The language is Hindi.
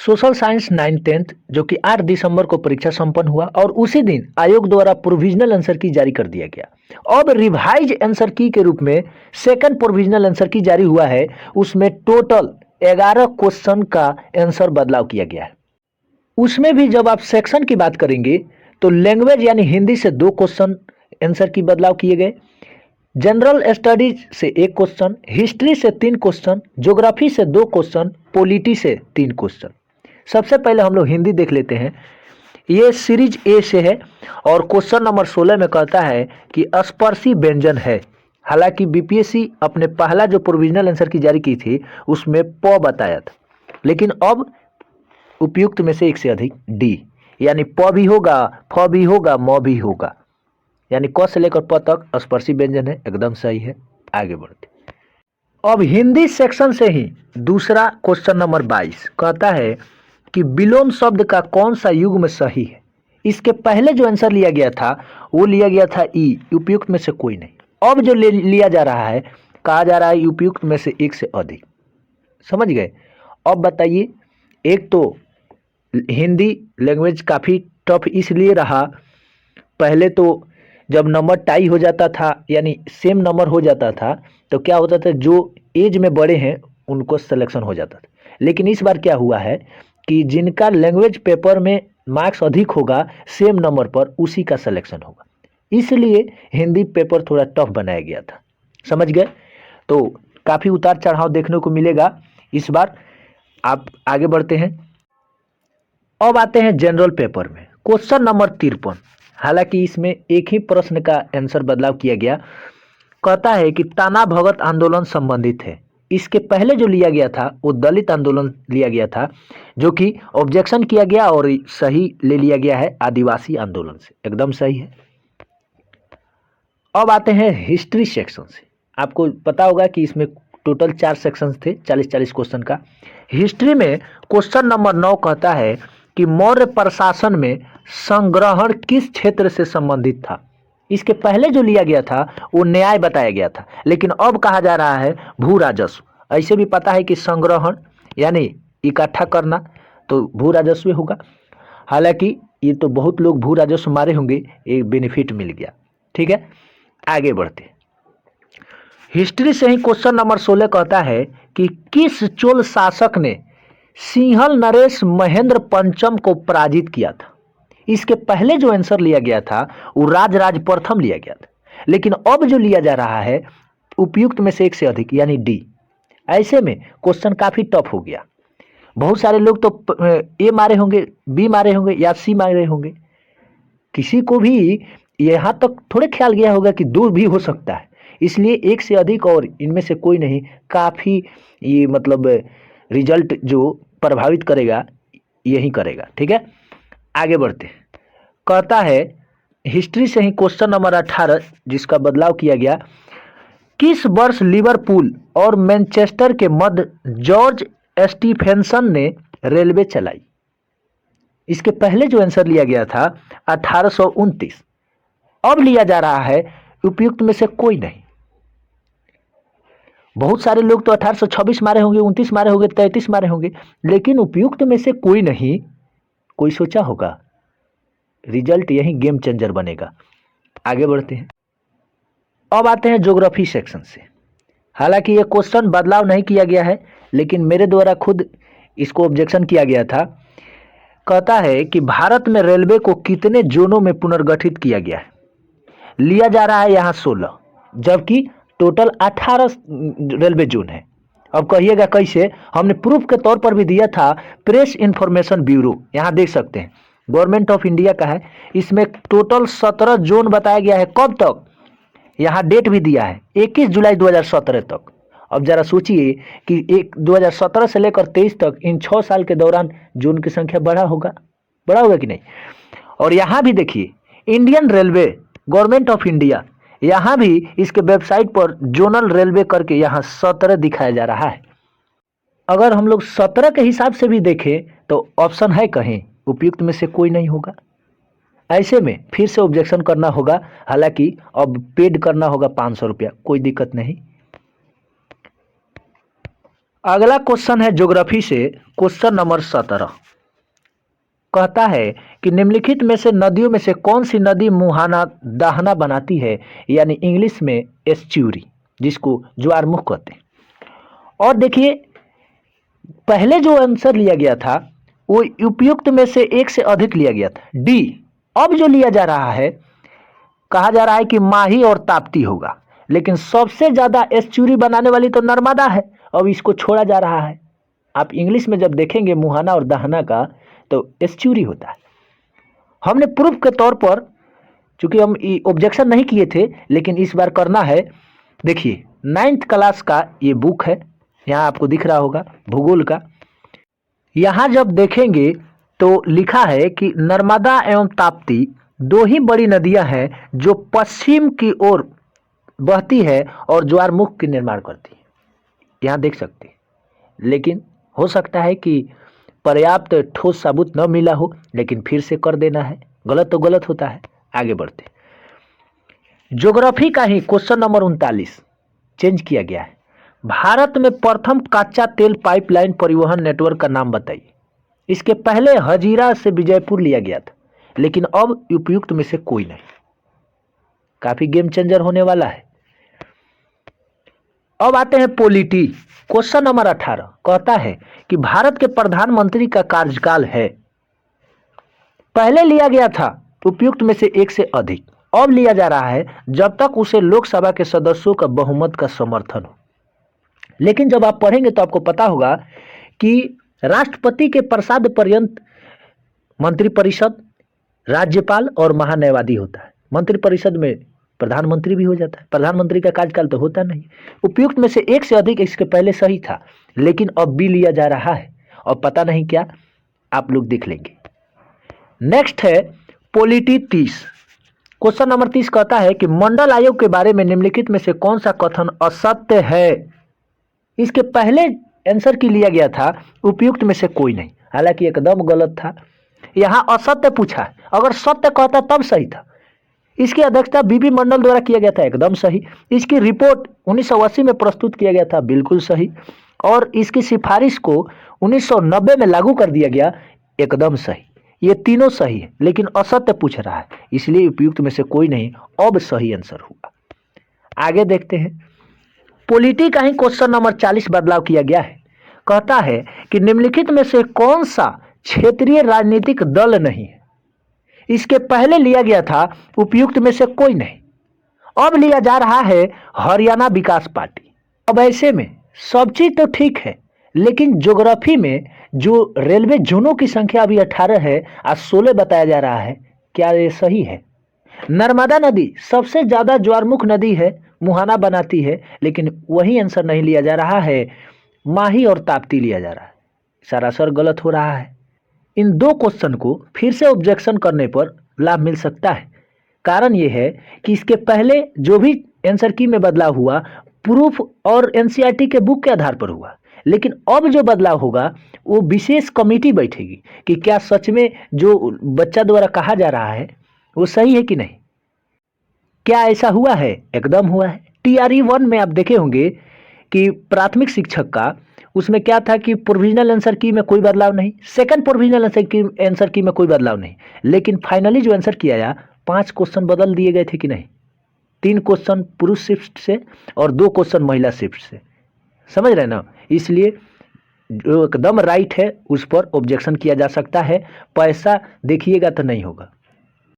सोशल साइंस 9th जो कि 8 दिसंबर को परीक्षा संपन्न हुआ और उसी दिन आयोग द्वारा प्रोविजनल आंसर की जारी कर दिया गया। अब रिवाइज आंसर की के रूप में सेकंड प्रोविजनल आंसर की जारी हुआ है। उसमें टोटल 11 क्वेश्चन का आंसर बदलाव किया गया है। उसमें भी जब आप सेक्शन की बात करेंगे तो लैंग्वेज यानी हिंदी से 2 क्वेश्चन आंसर की बदलाव किए गए, जनरल स्टडीज से 1 क्वेश्चन, हिस्ट्री से 3 क्वेश्चन, ज्योग्राफी से 2 क्वेश्चन, पॉलिटी से 3 क्वेश्चन। सबसे पहले हम लोग हिंदी देख लेते हैं। ये सीरीज ए से है और क्वेश्चन नंबर 16 में कहता है कि स्पर्शी व्यंजन है। हालांकि बीपीएससी अपने पहला जो प्रोविजनल आंसर की जारी की थी उसमें प बताया था, लेकिन अब उपयुक्त में से एक से अधिक डी, यानी प भी होगा, फ भी होगा, म भी होगा, यानी क से लेकर प तक स्पर्शी व्यंजन है। एकदम सही है। आगे बढ़ते। अब हिंदी सेक्शन से ही दूसरा क्वेश्चन नंबर 22 कहता है कि विलोम शब्द का कौन सा युग्म सही है। इसके पहले जो आंसर लिया गया था वो लिया गया था ई, उपयुक्त में से कोई नहीं। अब जो लिया जा रहा है, कहा जा रहा है उपयुक्त में से एक से अधिक। समझ गए। अब बताइए, एक तो हिंदी लैंग्वेज काफ़ी टफ इसलिए रहा, पहले तो जब नंबर टाई हो जाता था यानी सेम नंबर हो जाता था तो क्या होता था, जो एज में बड़े हैं उनको सिलेक्शन हो जाता था। लेकिन इस बार क्या हुआ है कि जिनका लैंग्वेज पेपर में मार्क्स अधिक होगा सेम नंबर पर उसी का सिलेक्शन होगा, इसलिए हिंदी पेपर थोड़ा टफ बनाया गया था। समझ गए। तो काफ़ी उतार चढ़ाव देखने को मिलेगा इस बार। आप आगे बढ़ते हैं। अब आते हैं जनरल पेपर में क्वेश्चन नंबर 53। हालांकि इसमें एक ही प्रश्न का आंसर बदलाव किया गया। कहता है कि ताना भगत आंदोलन संबंधित है। इसके पहले जो लिया गया था वो दलित आंदोलन लिया गया था, जो कि ऑब्जेक्शन किया गया और सही ले लिया गया है आदिवासी आंदोलन से। एकदम सही है। अब आते हैं हिस्ट्री सेक्शन से। आपको पता होगा कि इसमें टोटल 4 सेक्शंस थे, 40-40 क्वेश्चन का। हिस्ट्री में क्वेश्चन नंबर 9 कहता है कि मौर्य प्रशासन में संग्रहण किस क्षेत्र से संबंधित था। इसके पहले जो लिया गया था वो न्याय बताया गया था, लेकिन अब कहा जा रहा है भू राजस्व। ऐसे भी पता है कि संग्रहण यानी इकट्ठा करना, तो भू राजस्व होगा। हालांकि ये तो बहुत लोग भू राजस्व मारे होंगे, एक बेनिफिट मिल गया। ठीक है, आगे बढ़ते। हिस्ट्री से ही क्वेश्चन नंबर 16 कहता है कि किस चोल शासक ने सिंहल नरेश महेंद्र पंचम को पराजित किया था। इसके पहले जो आंसर लिया गया था वो राजराज प्रथम लिया गया था, लेकिन अब जो लिया जा रहा है उपयुक्त में से एक से अधिक यानी डी। ऐसे में क्वेश्चन काफी टफ हो गया। बहुत सारे लोग तो ए मारे होंगे, बी मारे होंगे या सी मारे होंगे। किसी को भी यहाँ तक थोड़े ख्याल गया होगा कि 2 भी हो सकता है, इसलिए एक से अधिक और इनमें से कोई नहीं। काफ़ी ये मतलब रिजल्ट जो प्रभावित करेगा यही करेगा। ठीक है, आगे बढ़ते। कहता है हिस्ट्री से ही क्वेश्चन नंबर 18 जिसका बदलाव किया गया, किस वर्ष लिवरपूल और मैनचेस्टर के मध्य जॉर्ज स्टीफेंसन ने रेलवे चलाई। इसके पहले जो आंसर लिया गया था 1829। अब लिया जा रहा है उपयुक्त में से कोई नहीं। बहुत सारे लोग तो 1826 मारे होंगे, 29 मारे होंगे, 33 मारे होंगे, लेकिन उपयुक्त में से कोई नहीं। कोई सोचा होगा। रिजल्ट यही गेम चेंजर बनेगा। आगे बढ़ते हैं। अब आते हैं ज्योग्राफी सेक्शन से। हालांकि ये क्वेश्चन बदलाव नहीं किया गया है, लेकिन मेरे द्वारा खुद इसको ऑब्जेक्शन किया गया था। कहता है कि भारत में रेलवे को कितने जोनों में पुनर्गठित किया गया है। लिया जा रहा है यहाँ 16, जबकि टोटल 18 रेलवे जोन है। अब कहिएगा कैसे। हमने प्रूफ के तौर पर भी दिया था, प्रेस इंफॉर्मेशन ब्यूरो, यहाँ देख सकते हैं, गवर्नमेंट ऑफ इंडिया का है। इसमें टोटल 17 जोन बताया गया है। कब तक, यहाँ डेट भी दिया है 21 जुलाई 2017 तक। अब जरा सोचिए कि 2017 से लेकर 23 तक इन 6 साल के दौरान जोन की संख्या बढ़ा होगा कि नहीं। और यहाँ भी देखिए Indian railway, government of India, यहाँ भी इसके वेबसाइट पर जोनल रेलवे करके यहाँ 17 दिखाया जा रहा है। अगर हम लोग 17 के हिसाब से भी देखें तो ऑप्शन है कहीं, उपयुक्त में से कोई नहीं होगा। ऐसे में फिर से ऑब्जेक्शन करना होगा। हालांकि अब पेड करना होगा 500 रुपया, कोई दिक्कत नहीं। अगला क्वेश्चन है ज्योग्राफी से, क्वेश्चन नंबर 17 कहता है कि निम्नलिखित में से नदियों में से कौन सी नदी मुहाना दाहना बनाती है, यानी इंग्लिश में एस्च्यूरी, जिसको ज्वारमुख कहते हैं। और देखिए पहले जो आंसर लिया गया था वो उपयुक्त में से एक से अधिक लिया गया था, डी। अब जो लिया जा रहा है, कहा जा रहा है कि माही और ताप्ती होगा, लेकिन सबसे ज्यादा एस्च्यूरी बनाने वाली तो नर्मदा है, अब इसको छोड़ा जा रहा है। आप इंग्लिश में जब देखेंगे मुहाना और दाहना का तो एस्च्यूरी होता है। हमने प्रूफ के तौर पर, चूंकि हम ऑब्जेक्शन नहीं किए थे लेकिन इस बार करना है। देखिए 9th क्लास का ये बुक है, यहाँ आपको दिख रहा होगा भूगोल का। यहाँ जब देखेंगे तो लिखा है कि नर्मदा एवं ताप्ती दो ही बड़ी नदियां हैं जो पश्चिम की ओर बहती है और ज्वारमुख की निर्माण करती है। यहाँ देख सकते हैं, लेकिन हो सकता है कि पर्याप्त ठोस सबूत न मिला हो, लेकिन फिर से कर देना है, गलत तो गलत होता है। आगे बढ़ते, ज्योग्राफी का ही क्वेश्चन नंबर 39 चेंज किया गया है। भारत में प्रथम कच्चा तेल पाइपलाइन परिवहन नेटवर्क का नाम बताइए। इसके पहले हजीरा से विजयपुर लिया गया था, लेकिन अब उपयुक्त में से कोई नहीं। काफी गेम चेंजर होने वाला है। अब आते हैं पॉलिटी, क्वेश्चन नंबर 18 कहता है कि भारत के प्रधानमंत्री का कार्यकाल है। पहले लिया गया था उपयुक्त में से एक से अधिक, अब लिया जा रहा है जब तक उसे लोकसभा के सदस्यों का बहुमत का समर्थन हो। लेकिन जब आप पढ़ेंगे तो आपको पता होगा कि राष्ट्रपति के प्रसाद पर्यंत मंत्रिपरिषद, राज्यपाल और महान्यायवादी होता है। मंत्रिपरिषद में प्रधानमंत्री भी हो जाता है। प्रधानमंत्री का कार्यकाल तो होता नहीं। उपयुक्त में से एक से अधिक इसके पहले सही था, लेकिन अब भी लिया जा रहा है और पता नहीं क्या, आप लोग देख लेंगे। नेक्स्ट है पॉलिटी 30, क्वेश्चन नंबर 30 कहता है कि मंडल आयोग के बारे में निम्नलिखित में से कौन सा कथन असत्य है। इसके पहले आंसर की लिया गया था उपयुक्त में से कोई नहीं, हालांकि एकदम गलत था। यहां असत्य पूछा है, अगर सत्य कहता तब सही था। इसकी अध्यक्षता बीबी मंडल द्वारा किया गया था, एकदम सही। इसकी रिपोर्ट 1980 में प्रस्तुत किया गया था, बिल्कुल सही। और इसकी सिफारिश को 1990 में लागू कर दिया गया, एकदम सही। ये तीनों सही है, लेकिन असत्य पूछ रहा है, इसलिए उपयुक्त में से कोई नहीं, अब सही आंसर हुआ। आगे देखते हैं, पॉलिटी का ही क्वेश्चन नंबर 40 बदलाव किया गया है। कहता है कि निम्नलिखित में से कौन सा क्षेत्रीय राजनीतिक दल नहीं है। इसके पहले लिया गया था उपयुक्त में से कोई नहीं, अब लिया जा रहा है हरियाणा विकास पार्टी। अब ऐसे में सब चीज तो ठीक है, लेकिन ज्योग्राफी में जो रेलवे जोनों की संख्या अभी 18 है, आज 16 बताया जा रहा है, क्या ये सही है? नर्मदा नदी सबसे ज्यादा ज्वारमुख नदी है, मुहाना बनाती है, लेकिन वही आंसर नहीं लिया जा रहा है, माही और ताप्ती लिया जा रहा है। सरासर गलत हो रहा है। इन दो क्वेश्चन को फिर से ऑब्जेक्शन करने पर लाभ मिल सकता है। कारण यह है कि इसके पहले जो भी आंसर की में बदलाव हुआ प्रूफ और एनसीईआरटी के बुक के आधार पर हुआ, लेकिन अब जो बदलाव होगा वो विशेष कमेटी बैठेगी कि क्या सच में जो बच्चा द्वारा कहा जा रहा है वो सही है कि नहीं। क्या ऐसा हुआ है? एकदम हुआ है। टीआरई 1 में आप देखे होंगे कि प्राथमिक शिक्षक का उसमें क्या था कि प्रोविजनल आंसर की में कोई बदलाव नहीं, सेकंड प्रोविजनल आंसर की में कोई बदलाव नहीं, लेकिन फाइनली जो आंसर किया गया 5 क्वेश्चन बदल दिए गए थे कि नहीं। 3 क्वेश्चन पुरुष शिफ्ट से और 2 क्वेश्चन महिला शिफ्ट से, समझ रहे ना। इसलिए जो एकदम राइट है उस पर ऑब्जेक्शन किया जा सकता है। पैसा देखिएगा तो नहीं होगा।